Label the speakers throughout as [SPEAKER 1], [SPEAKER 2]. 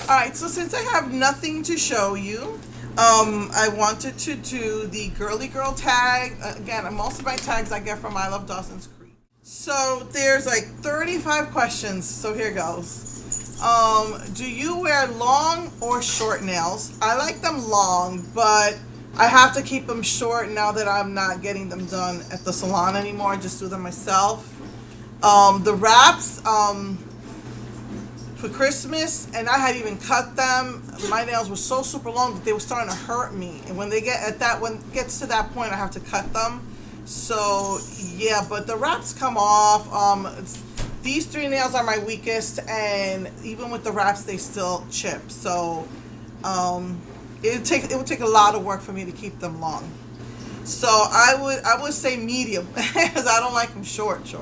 [SPEAKER 1] Alright, so since I have nothing to show you, I wanted to do the Girly Girl Tag. Again, most of my tags I get from I Love Dawson's Creek. So there's like 35 questions, so here goes. Do you wear long or short nails? I like them long, but I have to keep them short now that I'm not getting them done at the salon anymore. I just do them myself. The wraps, for Christmas, and I had even cut them. My nails were so super long that they were starting to hurt me. And when it gets to that point, I have to cut them. So yeah, but the wraps come off. These 3 nails are my weakest, and even with the wraps, they still chip. So it would take a lot of work for me to keep them long. So I would say medium, because I don't like them short.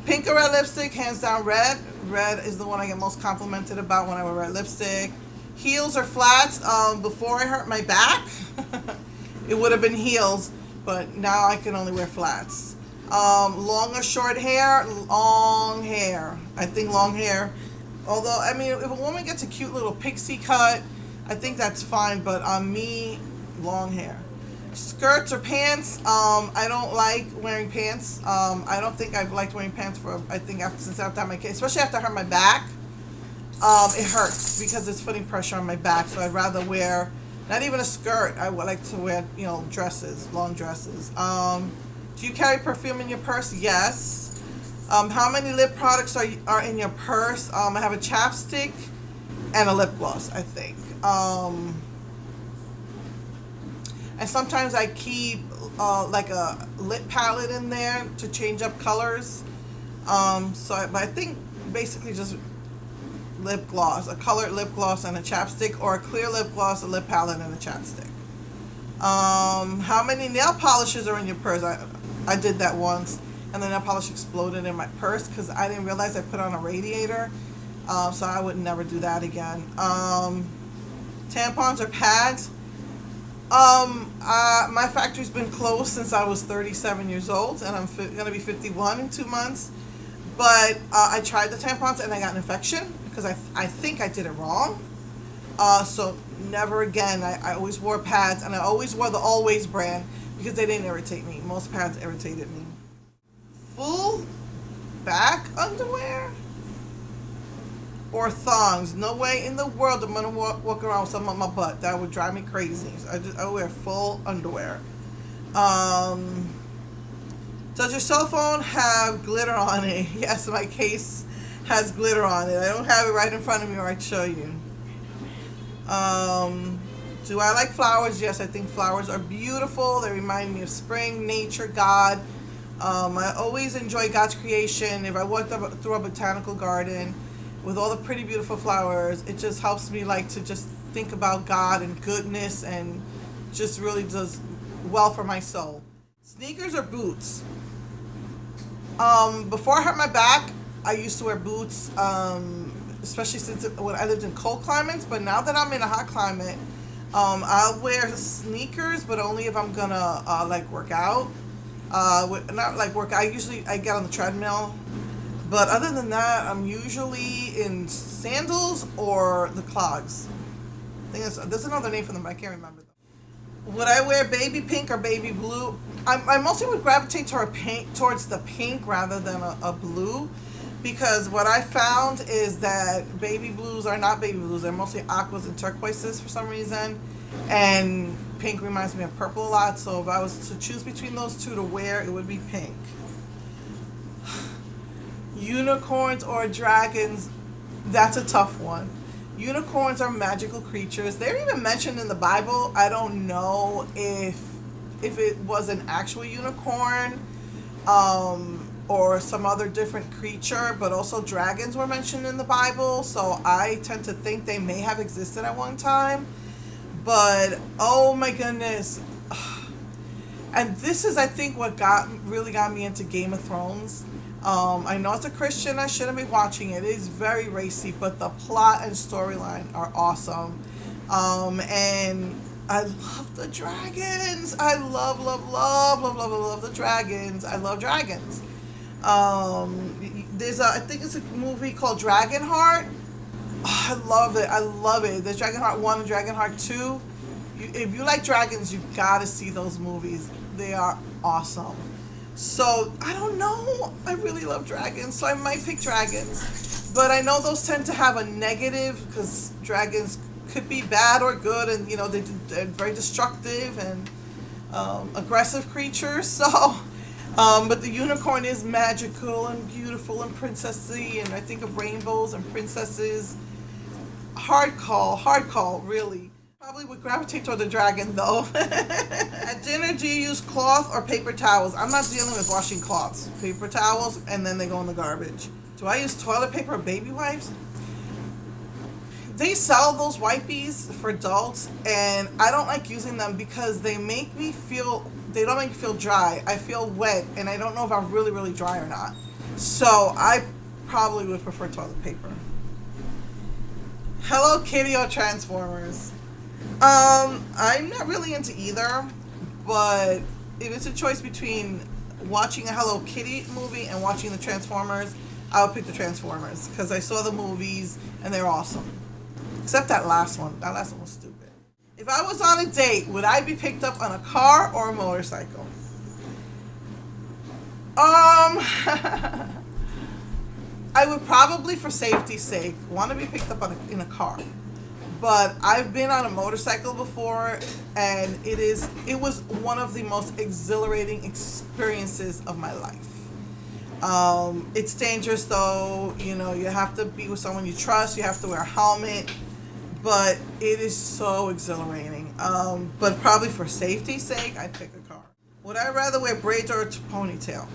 [SPEAKER 1] Pink or red lipstick, hands down red. Red is the one I get most complimented about when I wear red lipstick. Heels or flats. Before I hurt my back, it would have been heels, but now I can only wear flats. Long or short hair? Long hair. I think long hair. Although, I mean, if a woman gets a cute little pixie cut, I think that's fine, but on me, long hair. Skirts or pants? I don't like wearing pants. I don't think I've liked wearing pants since I've had my kids, especially after I hurt my back. It hurts because it's putting pressure on my back, so I'd rather wear not even a skirt. I would like to wear, dresses, long dresses. Do you carry perfume in your purse? Yes. How many lip products are in your purse? I have a chapstick and a lip gloss, I think. And sometimes I keep like a lip palette in there to change up colors. But I think basically just lip gloss, a colored lip gloss and a chapstick, or a clear lip gloss, a lip palette, and a chapstick. How many nail polishes are in your purse? I did that once, and the nail polish exploded in my purse because I didn't realize I put on a radiator. So I would never do that again. Tampons or pads? My factory's been closed since I was 37 years old, and I'm going to be 51 in 2 months. But I tried the tampons and I got an infection because I think I did it wrong. So never again. I always wore pads, and I always wore the Always brand because they didn't irritate me. Most pads irritated me. Full back underwear or thongs? No way in the world I'm gonna walk around with something on my butt. That would drive me crazy. So I wear full underwear. Does your cell phone have glitter on it? Yes, my case has glitter on it. I don't have it right in front of me, or I'd show you. Do I like flowers? Yes, I think flowers are beautiful. They remind me of spring, nature, God. I always enjoy God's creation. If I walked through a botanical garden with all the pretty, beautiful flowers, it just helps me to just think about God and goodness, and just really does well for my soul. Sneakers or boots? Before I hurt my back, I used to wear boots, especially when I lived in cold climates. But now that I'm in a hot climate, I'll wear sneakers, but only if I'm gonna work out. Not work. I get on the treadmill. But other than that, I'm usually in sandals or the clogs. I think there's another name for them, but I can't remember them. Would I wear baby pink or baby blue? I mostly would gravitate towards the pink rather than a blue, because what I found is that baby blues are not baby blues. They're mostly aquas and turquoises for some reason, and pink reminds me of purple a lot. So if I was to choose between those two to wear, it would be pink. Unicorns or dragons? That's a tough one. Unicorns are magical creatures. They're even mentioned in the Bible. I don't know if it was an actual unicorn or some other different creature, but also dragons were mentioned in the Bible, so I tend to think they may have existed at one time. But oh my goodness. And this is, I think, what really got me into Game of Thrones. I know as a Christian I shouldn't be watching it. It is very racy, but the plot and storyline are awesome. And I love the dragons. I love the dragons. I love dragons. I think it's a movie called Dragonheart. Oh, I love it. I love it. There's Dragonheart 1 and Dragonheart 2. If you like dragons, you gotta see those movies. They are awesome. So, I don't know. I really love dragons, so I might pick dragons. But I know those tend to have a negative, because dragons could be bad or good, and you know, they're very destructive and aggressive creatures. So, but the unicorn is magical and beautiful and princessy, and I think of rainbows and princesses. Hard call, really. Probably would gravitate toward the dragon though. At dinner, do you use cloth or paper towels? I'm not dealing with washing cloths. Paper towels, and then they go in the garbage. Do I use toilet paper or baby wipes? They sell those wipies for adults, and I don't like using them because they don't make me feel dry. I feel wet, and I don't know if I'm really, really dry or not. So I probably would prefer toilet paper. Hello Kitty or Transformers? I'm not really into either, but if it's a choice between watching a Hello Kitty movie and watching the Transformers, I would pick the Transformers because I saw the movies and they're awesome. Except that last one. That last one was stupid. If I was on a date, would I be picked up on a car or a motorcycle? I would probably, for safety's sake, want to be picked up in a car. But I've been on a motorcycle before, and it was one of the most exhilarating experiences of my life. It's dangerous though, you know, you have to be with someone you trust, you have to wear a helmet, but it is so exhilarating. But probably for safety's sake, I'd pick a car. Would I rather wear braids or a ponytail?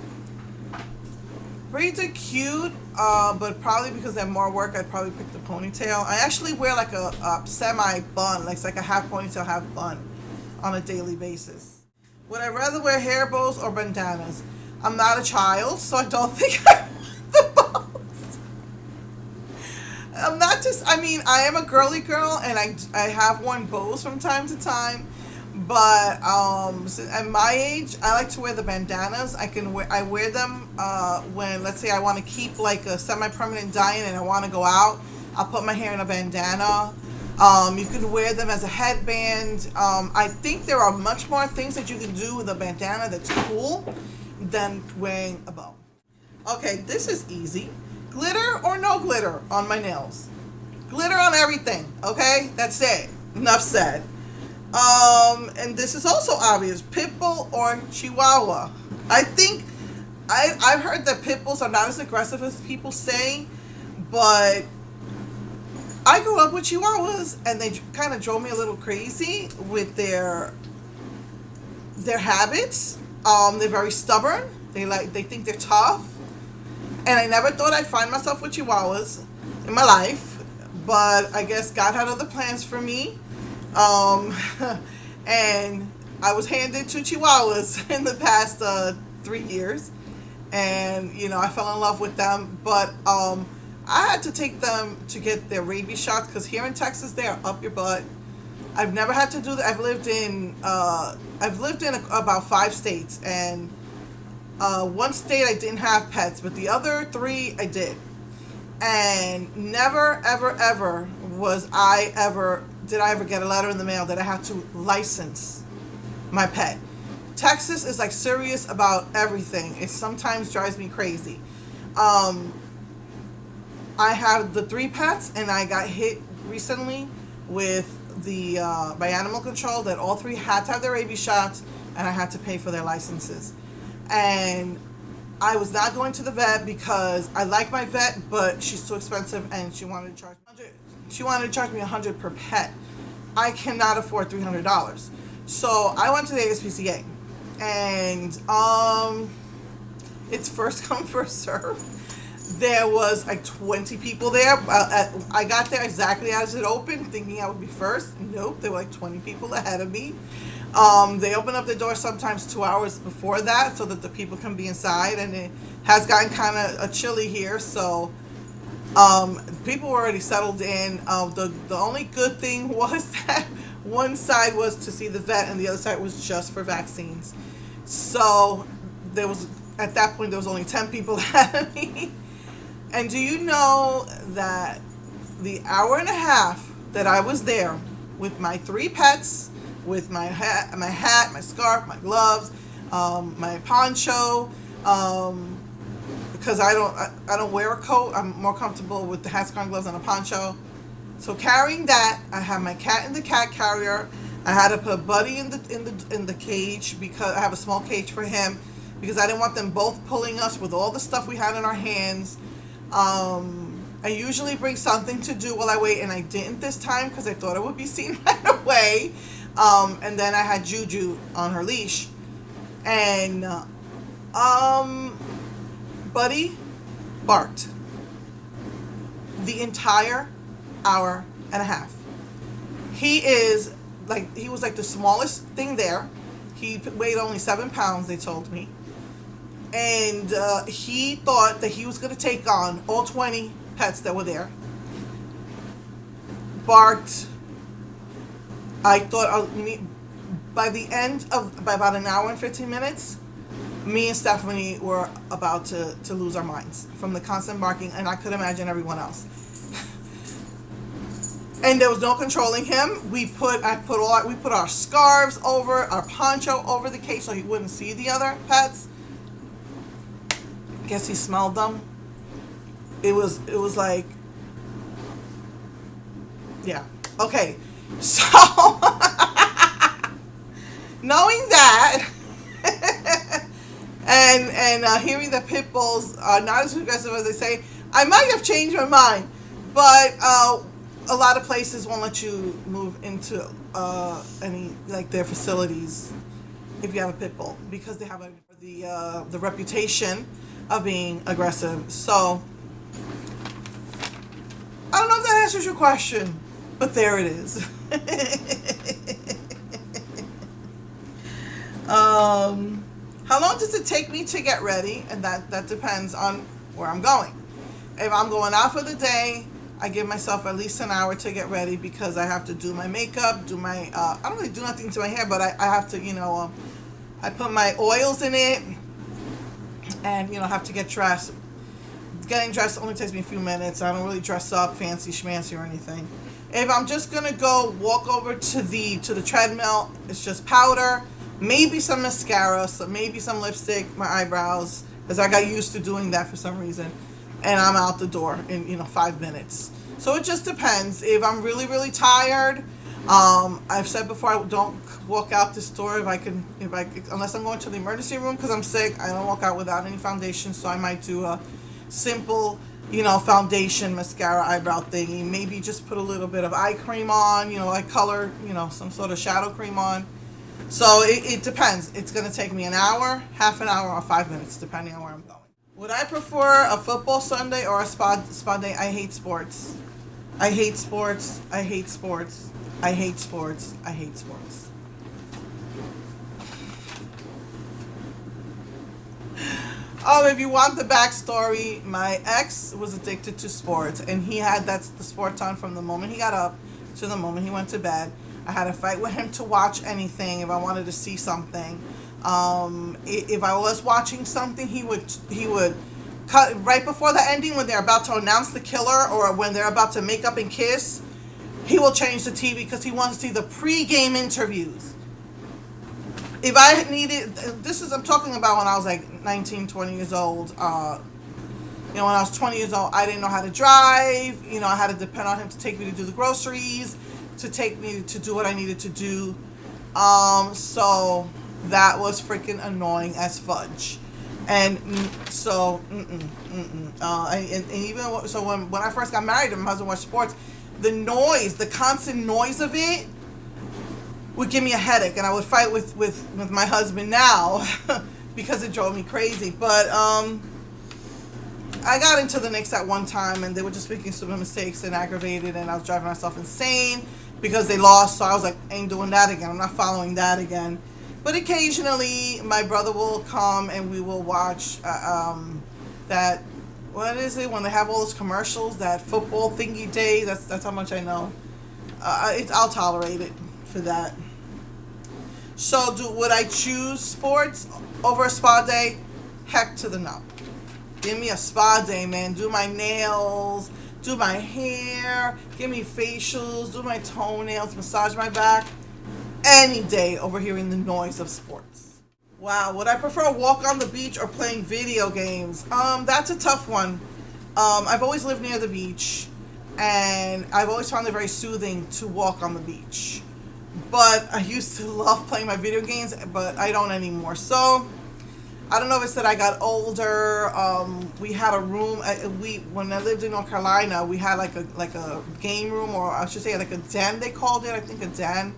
[SPEAKER 1] Braids are cute, but probably because they're more work, I'd probably pick the ponytail. I actually wear like a semi-bun, like a half ponytail, half bun on a daily basis. Would I rather wear hair bows or bandanas? I'm not a child, so I don't think I want the bows. I am a girly girl, and I have worn bows from time to time. But at my age, I like to wear the bandanas. I wear them when, let's say, I want to keep like a semi-permanent dye and I want to go out. I'll put my hair in a bandana. You can wear them as a headband. I think there are much more things that you can do with a bandana that's cool than wearing a bow. Okay, this is easy. Glitter or no glitter on my nails? Glitter on everything. Okay, that's it. Enough said. And this is also obvious. Pitbull or Chihuahua? I think I've heard that Pitbulls are not as aggressive as people say, but I grew up with Chihuahuas and they kind of drove me a little crazy with their habits. They're very stubborn. They think they're tough, and I never thought I'd find myself with Chihuahuas in my life, but I guess God had other plans for me. And I was handed 2 Chihuahuas in the past 3 years, and you know, I fell in love with them, but I had to take them to get their rabies shots because here in Texas they are up your butt. I've never had to do that. I've lived in about 5 states, and one state I didn't have pets, but the other 3 I did. And never ever did I ever get a letter in the mail that I had to license my pet. Texas is like serious about everything. It sometimes drives me crazy. I have the 3 pets, and I got hit recently with by animal control that all 3 had to have their rabies shots, and I had to pay for their licenses. And I was not going to the vet because I like my vet, but she's too expensive, and she wanted to charge me $100 per pet. I cannot afford $300. So I went to the ASPCA, and it's first come, first serve. There was like 20 people there. I got there exactly as it opened, thinking I would be first. Nope, there were like 20 people ahead of me. They open up the door sometimes 2 hours before that so that the people can be inside, and it has gotten kind of chilly here, so people were already settled in. The only good thing was that one side was to see the vet and the other side was just for vaccines. So at that point there was only 10 people ahead of me. And do you know that the hour and a half that I was there with my 3 pets, with my hat, my scarf, my gloves, my poncho, because I don't wear a coat. I'm more comfortable with the hat, scarf, gloves, and a poncho. So carrying that, I have my cat in the cat carrier. I had to put Buddy in the cage because I have a small cage for him because I didn't want them both pulling us with all the stuff we had in our hands. I usually bring something to do while I wait, and I didn't this time because I thought it would be seen right away. And then I had Juju on her leash, and Buddy barked the entire hour and a half. He was like the smallest thing there. He weighed only 7 pounds, they told me. And he thought that he was going to take on all 20 pets that were there. Barked. I thought by about an hour and 15 minutes, me and Stephanie were about to lose our minds from the constant barking, and I could imagine everyone else. And there was no controlling him. We put our scarves over, our poncho over the cage so he wouldn't see the other pets. Guess he smelled them. It was like, yeah. Okay. So knowing that and hearing that pit bulls are not as aggressive as they say, I might have changed my mind. But a lot of places won't let you move into any like their facilities if you have a pit bull because they have the reputation of being aggressive. So I don't know if that answers your question, but there it is. How long does it take me to get ready? And that depends on where I'm going. If I'm going out for the day, I give myself at least an hour to get ready because I have to do my makeup, do my, I don't really do nothing to my hair, but I have to, I put my oils in it and, have to get dressed. Getting dressed only takes me a few minutes. I don't really dress up fancy schmancy or anything. If I'm just going to go walk over to the treadmill, it's just powder, maybe some mascara, maybe some lipstick, my eyebrows, because I got used to doing that for some reason. And I'm out the door in 5 minutes. So it just depends. If I'm really, really tired, I've said before I don't walk out the store unless I'm going to the emergency room because I'm sick. I don't walk out without any foundation. So I might do a simple, foundation, mascara, eyebrow thingy. Maybe just put a little bit of eye cream on, like color, some sort of shadow cream on. So it depends. It's going to take me an hour, half an hour, or 5 minutes, depending on where I'm going. Would I prefer a football Sunday or a spa day? I hate sports. I hate sports. I hate sports. I hate sports. I hate sports. If you want the backstory, my ex was addicted to sports, and he had the sports on from the moment he got up to the moment he went to bed. I had to fight with him to watch anything if I wanted to see something. If I was watching something, he would cut right before the ending when they're about to announce the killer or when they're about to make up and kiss. He will change the TV because he wants to see the pre-game interviews. If I needed, I'm talking about when I was like 19, 20 years old. When I was 20 years old, I didn't know how to drive. I had to depend on him to take me to do the groceries, to take me to do what I needed to do. So that was freaking annoying as fudge. And so, and even so when I first got married and my husband watched sports, the constant noise of it would give me a headache, and I would fight with my husband now because it drove me crazy. But I got into the Knicks at one time, and they were just making stupid mistakes and aggravated, and I was driving myself insane because they lost. So I was like, I ain't doing that again. I'm not following that again. But occasionally, my brother will come and we will watch that. What is it when they have all those commercials? That football thingy day. That's how much I know. I'll tolerate it for that. So, would I choose sports over a spa day? Heck to the no. Give me a spa day, man. Do my nails, do my hair, give me facials, do my toenails, massage my back, any day over hearing the noise of sports. Wow, would I prefer a walk on the beach or playing video games? That's a tough one. I've always lived near the beach, and I've always found it very soothing to walk on the beach. But I used to love playing my video games, but I don't anymore. So I don't know if it's that I got older. We had a room. When I lived in North Carolina, we had like a game room, or I should say like a den. They called it, I think, a den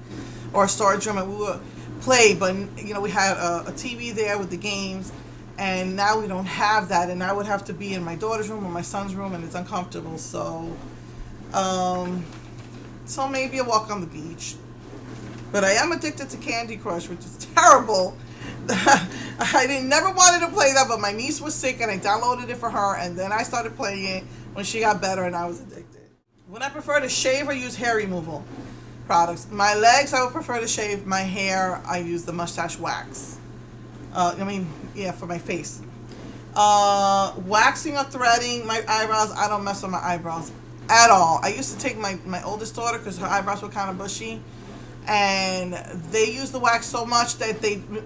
[SPEAKER 1] or a storage room, and we would play. But you know, we had a TV there with the games, and now we don't have that. And I would have to be in my daughter's room or my son's room, and it's uncomfortable. So, so maybe a walk on the beach. But I am addicted to Candy Crush, which is terrible. I never wanted to play that, but my niece was sick and I downloaded it for her, and then I started playing it when she got better and I was addicted. Would I prefer to shave or use hair removal products? My legs, I would prefer to shave. My hair, I use the mustache wax. For my face. Waxing or threading my eyebrows, I don't mess with my eyebrows at all. I used to take my oldest daughter because her eyebrows were kind of bushy, and they used the wax so much that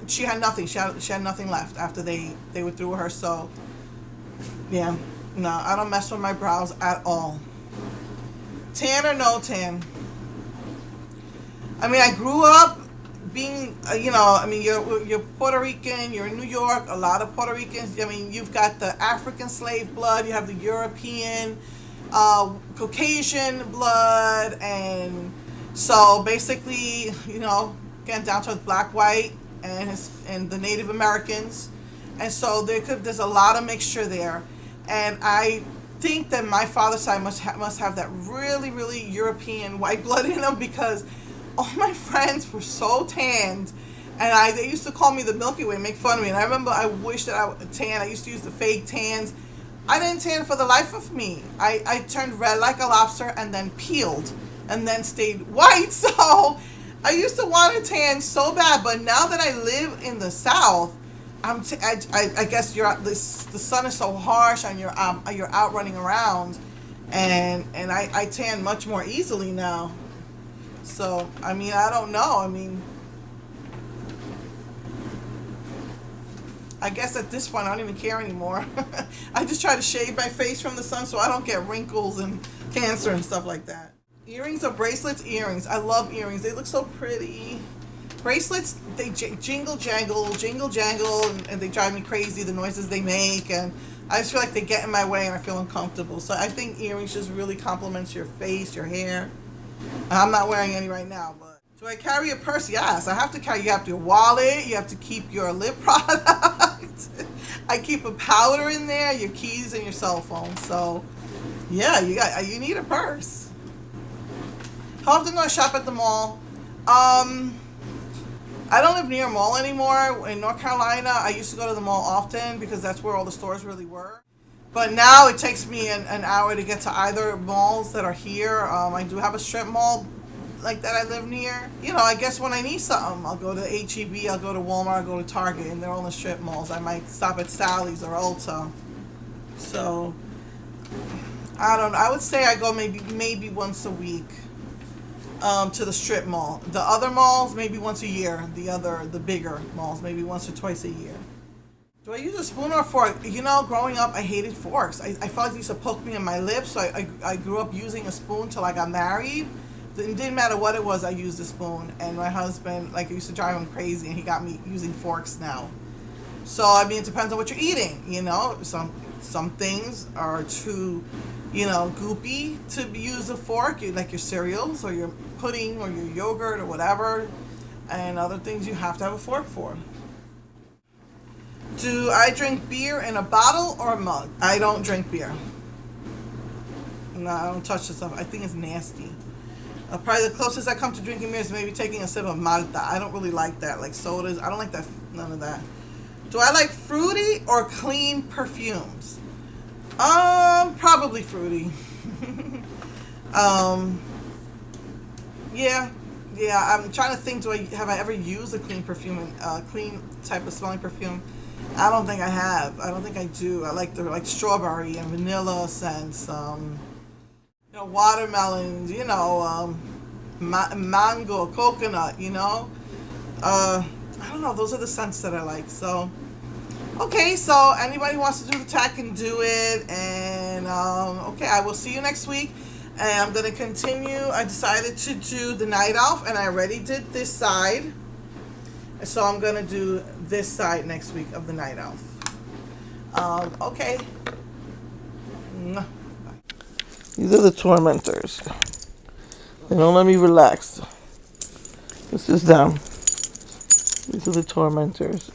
[SPEAKER 1] she had nothing. She had nothing left after they were through with her. So yeah, no, I don't mess with my brows at all. Tan or no tan? I mean, I grew up being, you're Puerto Rican, you're in New York, a lot of Puerto Ricans. I mean, you've got the African slave blood, you have the European, Caucasian blood, and so basically, getting down to black, white, and the Native Americans, and so there's a lot of mixture there, and I think that my father's side must have that really, really European white blood in them, because all my friends were so tanned, and they used to call me the Milky Way, make fun of me, and I remember I wished that I would tan. I used to use the fake tans. I didn't tan for the life of me. I turned red like a lobster and then peeled and then stayed white. So I used to want to tan so bad, but now that I live in the South, I guess the sun is so harsh and you're out running around, and I tan much more easily now. So I mean, I don't know. I mean, I guess at this point I don't even care anymore. I just try to shade my face from the sun so I don't get wrinkles and cancer and stuff like that. Earrings or bracelets? Earrings. I love earrings. They look so pretty. Bracelets, they jingle jangle, and they drive me crazy, the noises they make, and I just feel like they get in my way and I feel uncomfortable. So I think earrings just really complements your face, your hair. I'm not wearing any right now, but do I carry a purse? Yes, I have to carry. You have your wallet, you have to keep your lip product. I keep a powder in there, your keys, and your cell phone. So yeah, you need a purse. How often do I shop at the mall? I don't live near a mall anymore. In North Carolina, I used to go to the mall often because that's where all the stores really were. But now it takes me an hour to get to either malls that are here. I do have a strip mall like that I live near. I guess when I need something, I'll go to H-E-B, I'll go to Walmart, I'll go to Target, and they're all in the strip malls. I might stop at Sally's or Ulta. So I don't know. I would say I go maybe once a week. To the strip mall. The other malls, maybe once a year. The bigger malls, maybe once or twice a year. Do I use a spoon or a fork? Growing up, I hated forks. I felt like they used to poke me in my lips, so I grew up using a spoon till I got married. It didn't matter what it was, I used a spoon. And my husband, it used to drive him crazy, and he got me using forks now. So, I mean, it depends on what you're eating, Some things are too, goopy to use a fork, like your cereals or your pudding or your yogurt or whatever, and other things you have to have a fork for. Do I drink beer in a bottle or a mug? I don't drink beer. No, I don't touch this stuff. I think it's nasty. Probably the closest I come to drinking beer is maybe taking a sip of Malta. I don't really like that, like sodas. I don't like that, none of that. Do I like fruity or clean perfumes? Probably fruity. Yeah. I'm trying to think. Have I ever used a clean perfume, clean type of smelling perfume? I don't think I have. I don't think I do. I like the strawberry and vanilla scents. watermelon, mango, coconut, I don't know, those are the scents that I like. So okay, so anybody who wants to do the tag can do it. And okay, I will see you next week. And I'm going to continue. I decided to do the night off, and I already did this side. So I'm going to do this side next week of the night off. Okay. These are the tormentors. They don't let me relax. This is them. These are the tormentors.